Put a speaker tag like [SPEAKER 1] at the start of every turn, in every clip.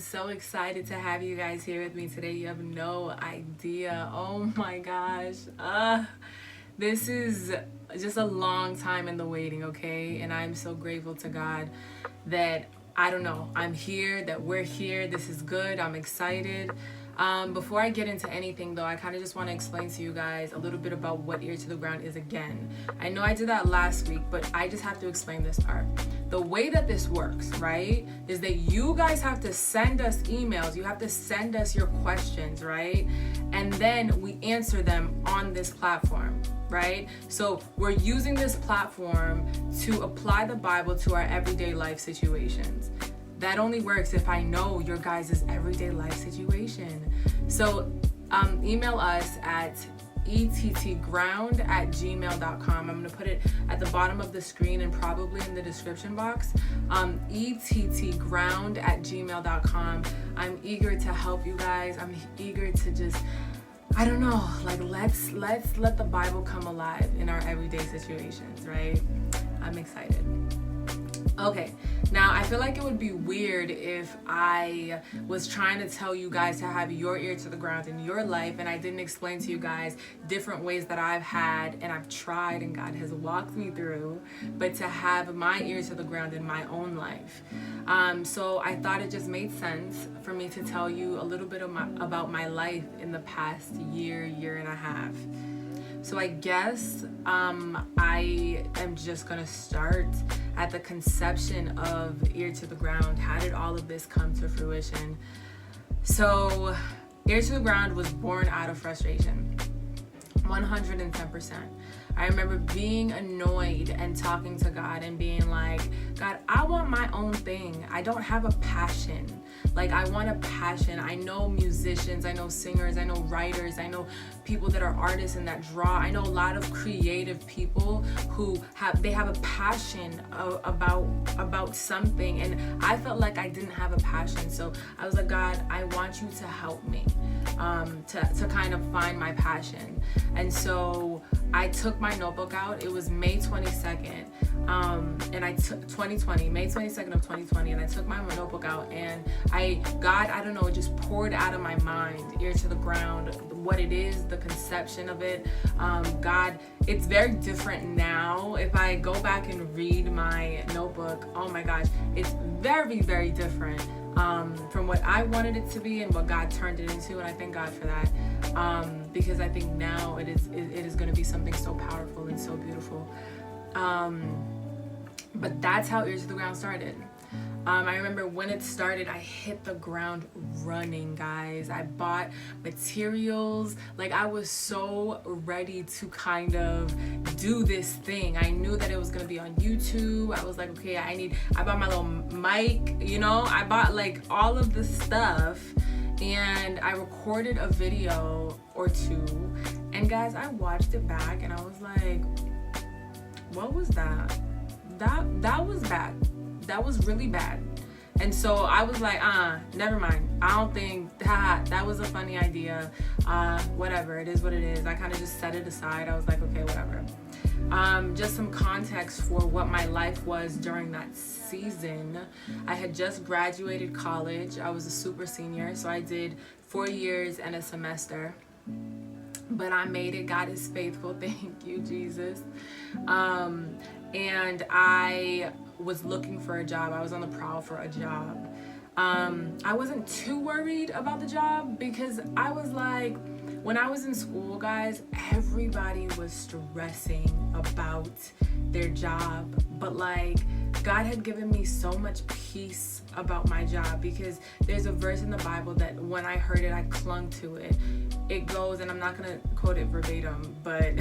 [SPEAKER 1] so excited to have you guys here with me today. You have no idea. Oh my gosh. This is just a long time in the waiting, okay? And I'm so grateful to God that, I don't know, I'm here, that we're here. This is good. I'm excited. Before I get into anything though, I kind of just want to explain to you guys a little bit about what Ear to the Ground is again. I know I did that last week, but I just have to explain this part. The way that this works, right, is that you guys have to send us emails. You have to send us your questions, right? And then we answer them on this platform, right? So we're using this platform to apply the Bible to our everyday life situations. That only works if I know your guys' everyday life situation. So email us at ettground@gmail.com. I'm going to put it at the bottom of the screen and probably in the description box. ettground@gmail.com. I'm eager to help you guys. I'm eager to just, I don't know, like let's let the Bible come alive in our everyday situations, right? I'm excited. Okay, now I feel like it would be weird if I was trying to tell you guys to have your ear to the ground in your life and I didn't explain to you guys different ways that I've had and I've tried and God has walked me through, but to have my ear to the ground in my own life. So I thought it just made sense for me to tell you a little bit about my life in the past year and a half. So I guess I am just gonna start at the conception of Ear to the Ground. How did all of this come to fruition? So Ear to the Ground was born out of frustration, 110%. I remember being annoyed and talking to God and being like, God, I want my own thing. I don't have a passion. Like, I want a passion. I know musicians, I know singers, I know writers, I know people that are artists and that draw. I know a lot of creative people who have a passion about something, and I felt like I didn't have a passion. So I was like, God, I want you to help me to kind of find my passion. And so I took my notebook out. It was May 22nd, and I took May 22nd of 2020, and I took my notebook out, and God, I don't know, it just poured out of my mind, Ear to the Ground, what it is, the conception of it. God, it's very different now. If I go back and read my notebook, oh my gosh, it's very, very different from what I wanted it to be and what God turned it into, and I thank God for that, because I think now it is going to be something so powerful and so beautiful. But that's how Ear to the Ground started. I remember when it started, I hit the ground running, guys. I bought materials. Like, I was so ready to kind of do this thing. I knew that it was gonna be on YouTube. I was like, okay, I bought my little mic, I bought like all of the stuff, and I recorded a video or two. And guys, I watched it back and I was like, what was that? That was bad. That was really bad. And so I was like, never mind. I don't think that was a funny idea. Whatever, it is what it is. I kind of just set it aside. I was like, okay, whatever. Just some context for what my life was during that season. I had just graduated college. I was a super senior, so I did 4 years and a semester. But I made it. God is faithful. Thank you, Jesus. And I was looking for a job. I was on the prowl for a job. I wasn't too worried about the job because I was like, when I was in school, guys, everybody was stressing about their job. But like, God had given me so much peace about my job, because there's a verse in the Bible that when I heard it, I clung to it. It goes, and I'm not going to quote it verbatim, but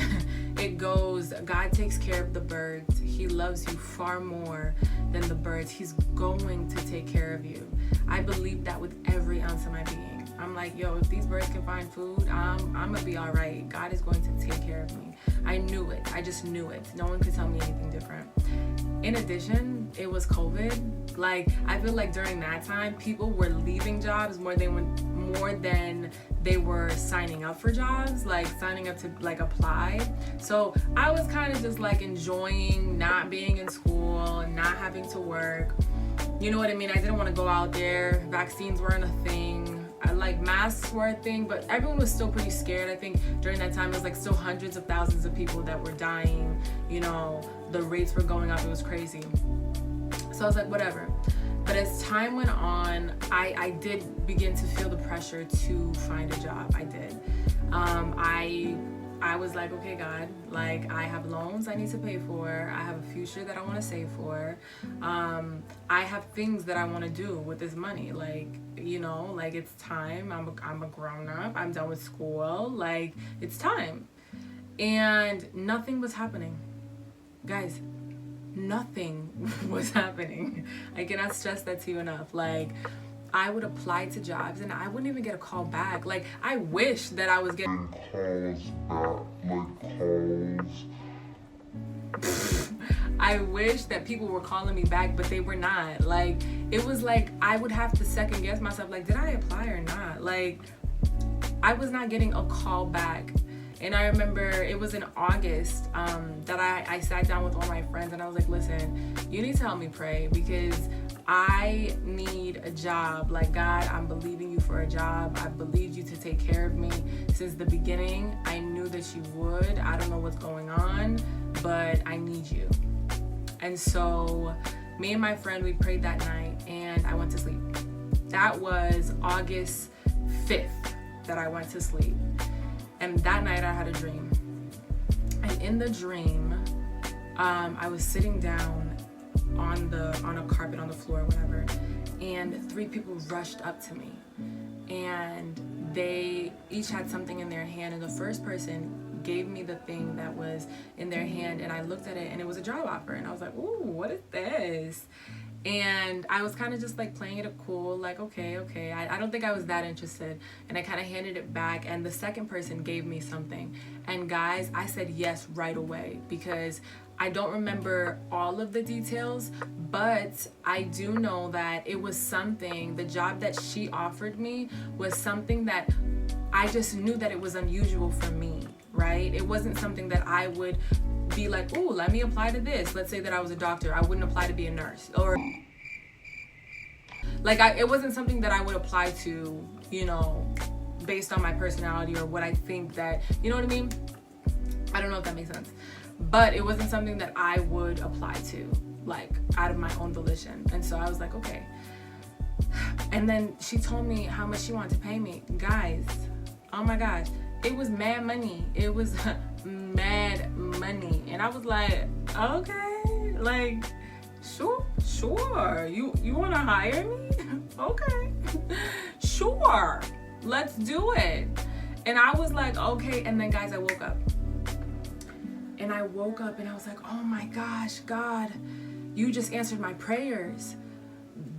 [SPEAKER 1] it goes, God takes care of the birds. He loves you far more than the birds. He's going to take care of you. I believe that with every ounce of my being. I'm like, yo, if these birds can find food, I'm going to be all right. God is going to take care of me. I knew it. I just knew it. No one could tell me anything different. In addition, it was COVID. Like, I feel like during that time, people were leaving jobs more than they were signing up for jobs, like signing up to like apply. So I was kind of just like enjoying not being in school and not having to work. You know what I mean? I didn't want to go out there. Vaccines weren't a thing. Masks were a thing, but everyone was still pretty scared. I think during that time, it was like still hundreds of thousands of people that were dying. You know, the rates were going up. It was crazy. So I was like, whatever. But as time went on, I did begin to feel the pressure to find a job. I did. I was like, okay, God, like, I have loans I need to pay for. I have a future that I want to save for. I have things that I want to do with this money. Like, you know, like, it's time. I'm a grown up. I'm done with school. Like, it's time. And nothing was happening. Guys, nothing was happening. I cannot stress that to you enough. Like, I would apply to jobs and I wouldn't even get a call back. Like, I wish that I was getting calls back, I wish that people were calling me back, but they were not. Like, it was like I would have to second guess myself. Like, did I apply or not? Like, I was not getting a call back. And I remember it was in August that I sat down with all my friends and I was like, listen, you need to help me pray because I need a job. Like, God, I'm believing you for a job. I believed you to take care of me since the beginning. I knew that you would. I don't know what's going on, but I need you. And so me and my friend, we prayed that night and I went to sleep. That was August 5th that I went to sleep. And that night I had a dream. And in the dream, I was sitting down on a carpet on the floor or whatever, and 3 people rushed up to me. And they each had something in their hand, and the first person gave me the thing that was in their hand, and I looked at it and it was a job offer, and I was like, ooh, what is this? And I was kind of just like playing it cool, like, okay. I don't think I was that interested. And I kind of handed it back, and the second person gave me something. And guys, I said yes right away because I don't remember all of the details, but I do know that it was something, the job that she offered me was something that I just knew that it was unusual for me, right? It wasn't something that I would be like, ooh, let me apply to this. Let's say that I was a doctor. I wouldn't apply to be a nurse. Or like, it wasn't something that I would apply to, you know, based on my personality or what I think that, you know what I mean? I don't know if that makes sense. But it wasn't something that I would apply to, like, out of my own volition. And so I was like, okay. And then she told me how much she wanted to pay me. Guys, oh my gosh, it was mad money. It was mad money. And I was like, okay, like, sure. You want to hire me? Okay, sure, let's do it. And I was like, okay. And then, guys, I woke up. And I was like, oh my gosh, God, you just answered my prayers.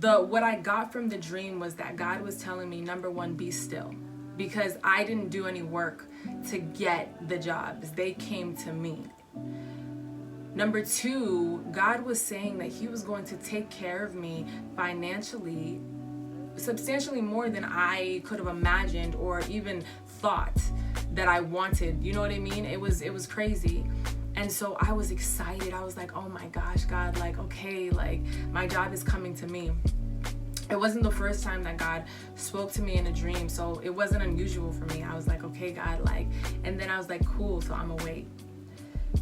[SPEAKER 1] What I got from the dream was that God was telling me, number one, be still. Because I didn't do any work to get the jobs. They came to me. Number two, God was saying that he was going to take care of me financially, substantially more than I could have imagined or even thought that I wanted. You know what I mean? It was crazy. And so I was excited. I was like, oh my gosh, God, like, okay, like, my job is coming to me. It wasn't the first time that God spoke to me in a dream, so it wasn't unusual for me. I was like, okay, God, like, and then I was like, cool, so I'm gonna wait.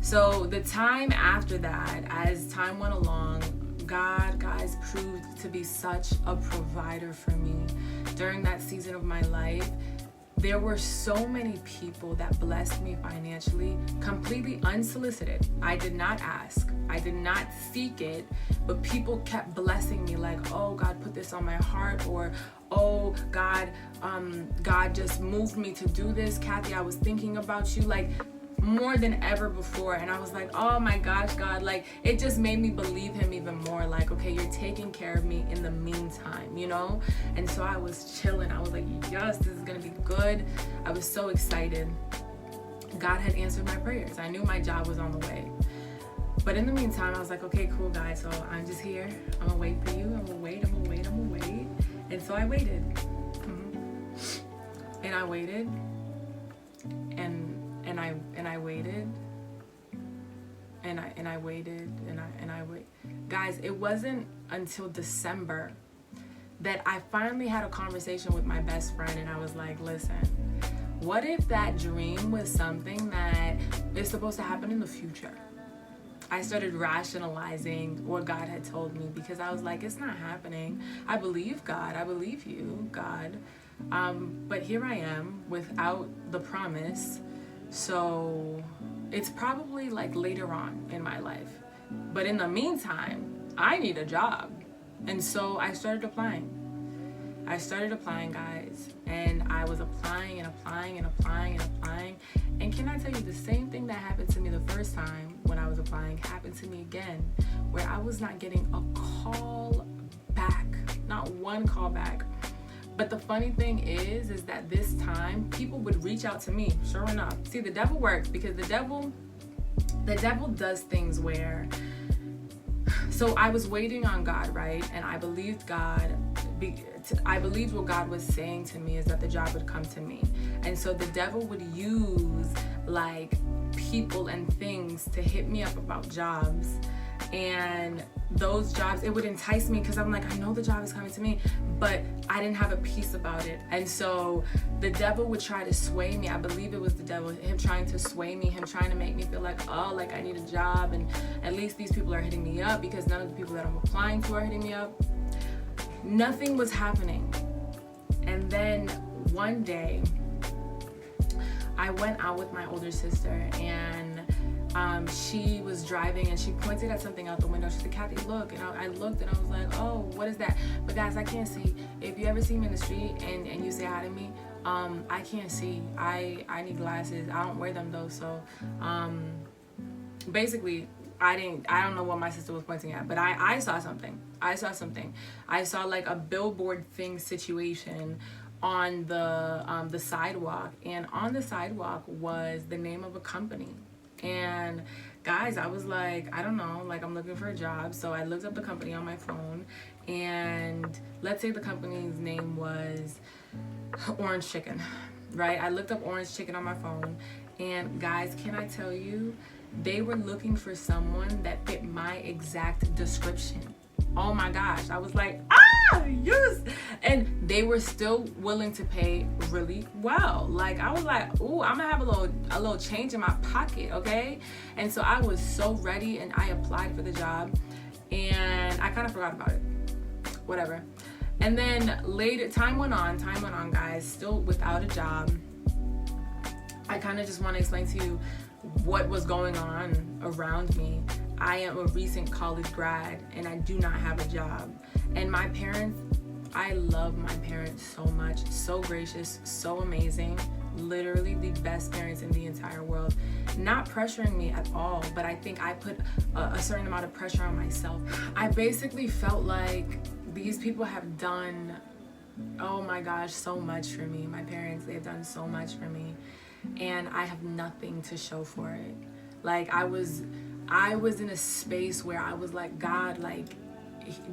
[SPEAKER 1] So the time after that, as time went along, God, guys, proved to be such a provider for me. During that season of my life, there were so many people that blessed me financially, completely unsolicited. I did not ask. I did not seek it, but people kept blessing me like, oh, God put this on my heart, or, oh, God just moved me to do this. Kathy, I was thinking about you, like, more than ever before. And I was like, oh my gosh, God, like, it just made me believe him even more. Like, okay, you're taking care of me in the meantime, you know? And so I was chilling. I was like, yes, this is gonna be good. I was so excited. God had answered my prayers. I knew my job was on the way. But in the meantime, I was like, okay, cool, guys. So I'm just here. I'm gonna wait for you. I'm gonna wait. And so I waited. And I waited. And I waited, and I waited. Guys, it wasn't until December that I finally had a conversation with my best friend, and I was like, listen, what if that dream was something that is supposed to happen in the future? I started rationalizing what God had told me, because I was like, it's not happening. I believe God. I believe you, God. But here I am without the promise. So it's probably like later on in my life. But in the meantime, I need a job. And so I started applying. Guys. And I was applying and applying and applying and applying. And can I tell you, the same thing that happened to me the first time when I was applying happened to me again, where I was not getting a call back, not one call back. But the funny thing is that this time people would reach out to me, sure enough. See, the devil works, because the devil does things where, so I was waiting on God, right? And I believed God. I believed what God was saying to me is that the job would come to me. And so the devil would use like people and things to hit me up about jobs. And those jobs, it would entice me, because I'm like, I know the job is coming to me, but I didn't have a peace about it. And so the devil would try to sway me. I believe it was the devil, him trying to sway me, him trying to make me feel like, oh, like I need a job, and at least these people are hitting me up, because none of the people that I'm applying to are hitting me up. Nothing was happening. And then one day I went out with my older sister, and she was driving, and she pointed at something out the window. She said, Kathy, look. And I looked, and I was like, oh, what is that? But guys, I can't see. If you ever see me in the street and you say hi to me, I can't see. I need glasses. I don't wear them though. So basically, I don't know what my sister was pointing at, but I saw something. I saw like a billboard thing situation on the sidewalk, and on the sidewalk was the name of a company. And guys, I was like, I don't know, like I'm looking for a job. So I looked up the company on my phone, and let's say the company's name was Orange Chicken, right? I looked up Orange Chicken on my phone, and guys, can I tell you, they were looking for someone that fit my exact description. Oh my gosh, I was like, yes! And they were still willing to pay really well. Like, I was like, ooh, I'm gonna have a little change in my pocket, okay? And so I was so ready, and I applied for the job, and I kind of forgot about it. Whatever. And then later, time went on, guys, still without a job. I kind of just want to explain to you what was going on around me. I am a recent college grad, and I do not have a job. And my parents, I love my parents so much, so gracious, so amazing, literally the best parents in the entire world. Not pressuring me at all, but I think I put a certain amount of pressure on myself. I basically felt like these people have done, oh my gosh, so much for me. My parents, they've done so much for me, and I have nothing to show for it. Like, I was in a space where I was like, God, like,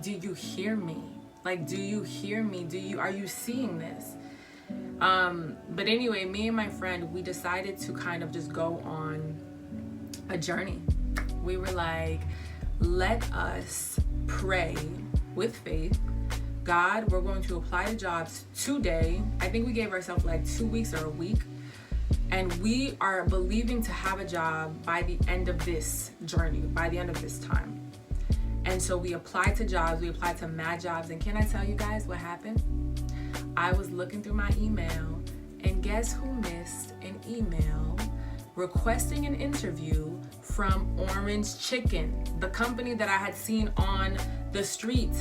[SPEAKER 1] do you hear me? Like, do you hear me? Are you seeing this? But anyway, me and my friend, we decided to kind of just go on a journey. We were like, let us pray with faith. God, we're going to apply to jobs today. I think we gave ourselves like 2 weeks or a week. And we are believing to have a job by the end of this journey, by the end of this time. And so we applied to jobs, we applied to mad jobs. And can I tell you guys what happened? I was looking through my email, and guess who missed an email requesting an interview from Orange Chicken, the company that I had seen on the street.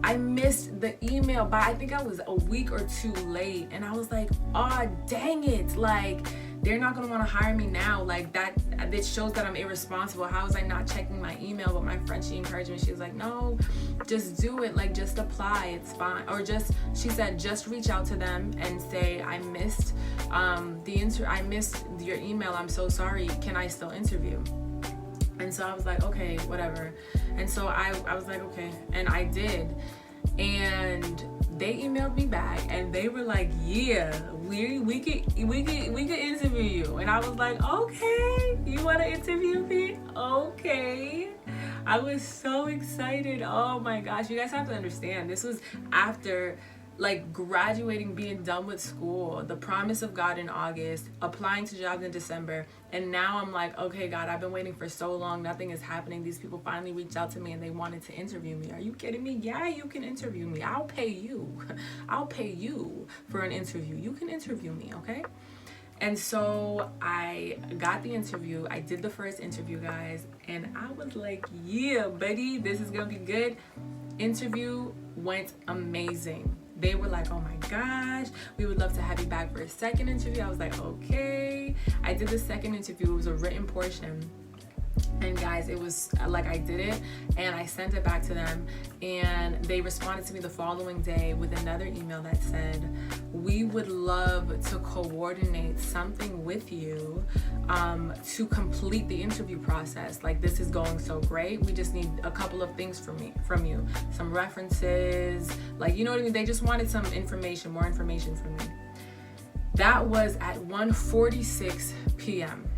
[SPEAKER 1] I missed the email by, I think I was a week or two late, and I was like, oh, dang it. Like, they're not gonna wanna hire me now. Like, that, it shows that I'm irresponsible. How was I not checking my email? But my friend, she encouraged me. She was like, no, just do it. Like, just apply, it's fine. Or she said, just reach out to them and say, I missed I missed your email. I'm so sorry. Can I still interview? And so I was like, okay, whatever. And so I was like, okay. And I did. And they emailed me back, and they were like, yeah, we could interview you. And I was like, okay, you want to interview me? Okay. I was so excited. Oh my gosh. You guys have to understand. This was after like graduating, being done with school, the promise of God in August, applying to jobs in December. And now I'm like, okay, God, I've been waiting for so long. Nothing is happening. These people finally reached out to me and they wanted to interview me. Are you kidding me? Yeah, you can interview me. I'll pay you. I'll pay you for an interview. You can interview me, okay? And so I got the interview. I did the first interview, guys. And I was like, yeah, buddy, this is going to be good. Interview went amazing. They were like, oh my gosh, we would love to have you back for a second interview. I was like, okay. I did the second interview. It was a written portion. And guys, it was like I did it and I sent it back to them, and they responded to me the following day with another email that said, we would love to coordinate something with you to complete the interview process. Like, this is going so great. We just need a couple of things from you. Some references, like, you know what I mean? They just wanted some information, more information from me. That was at 1:46 p.m.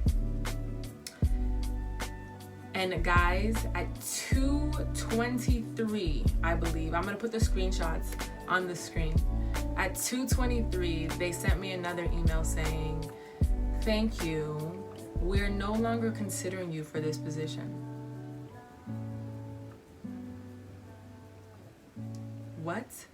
[SPEAKER 1] And guys, at 2:23, I believe, I'm gonna put the screenshots on the screen. At 2:23, they sent me another email saying, thank you, we're no longer considering you for this position. What?